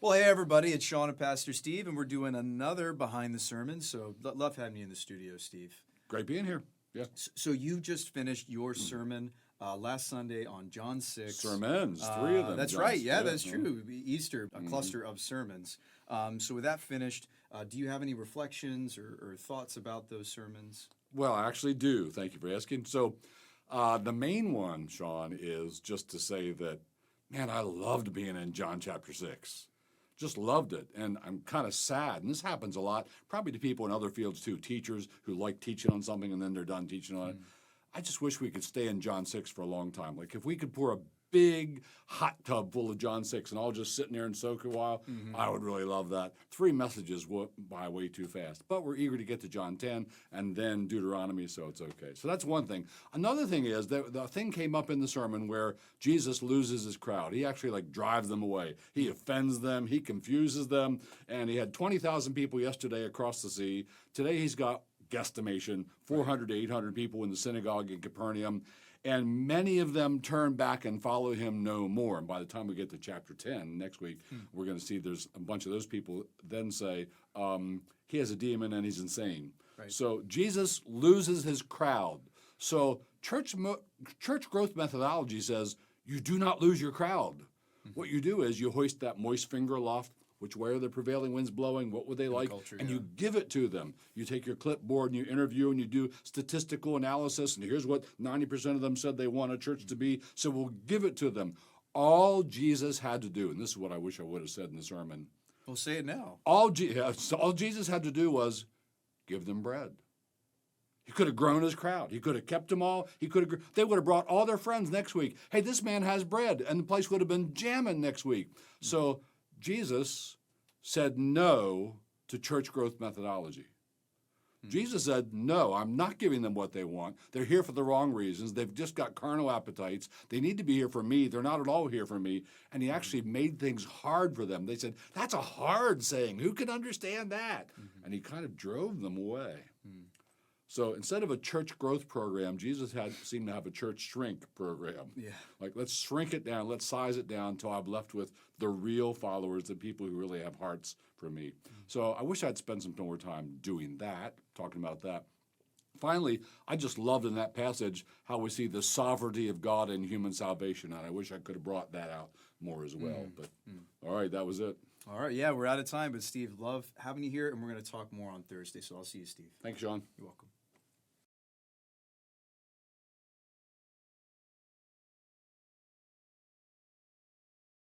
Well, hey everybody, it's Sean and Pastor Steve, and we're doing another Behind the Sermon. So love having you in the studio, Steve. Great being here. Yeah. So you just finished your sermon last Sunday on John 6. Sermons, 3 of them. That's John. right. Yeah, that's true. Easter, a cluster of sermons. So with that finished, do you have any reflections or thoughts about those sermons? Well, I actually do. Thank you for asking. So the main one, Sean, is just to say that, man, I loved being in John chapter 6. Just loved it. And I'm kind of sad. And this happens a lot, probably to people in other fields too, teachers who like teaching on something and then they're done teaching on it. I just wish we could stay in John 6 for a long time. Like if we could pour a big hot tub full of John 6 and all just sitting there and soak a while, I would really love that. 3 messages went by way too fast. But we're eager to get to John 10 and then Deuteronomy, so it's okay. So that's one thing. Another thing is that the thing came up in the sermon where Jesus loses his crowd. He actually drives them away. He offends them, he confuses them, and he had 20,000 people yesterday across the sea. Today he's got guesstimation, 400 to 800 people in the synagogue in Capernaum, and many of them turn back and follow him no more. And by the time we get to chapter 10 next week, we're going to see there's a bunch of those people then say, he has a demon and he's insane. Right. So Jesus loses his crowd. So church growth methodology says you do not lose your crowd. What you do is you hoist that moist finger aloft. Which way are the prevailing winds blowing? What would they like? Culture, and yeah. you give it to them. You take your clipboard and you interview and you do statistical analysis. And here's what 90% of them said they want a church to be. So we'll give it to them. All Jesus had to do, and this is what I wish I would have said in the sermon. Well, say it now. All Jesus had to do was give them bread. He could have grown his crowd. He could have kept them all. They would have brought all their friends next week. Hey, this man has bread, and the place would have been jamming next week. So Jesus said no to church growth methodology. Jesus said, no, I'm not giving them what they want. They're here for the wrong reasons. They've just got carnal appetites. They need to be here for me. They're not at all here for me. And he actually made things hard for them. They said, that's a hard saying. Who can understand that? And he kind of drove them away. So instead of a church growth program, Jesus seemed to have a church shrink program. Yeah. Like, let's shrink it down, let's size it down until I'm left with the real followers, the people who really have hearts for me. So I wish I'd spent some more time doing that, talking about that. Finally, I just loved in that passage how we see the sovereignty of God in human salvation, and I wish I could have brought that out more as well. But all right, that was it. All right, yeah, we're out of time, but Steve, love having you here, and we're going to talk more on Thursday, so I'll see you, Steve. Thanks, Sean. You're welcome.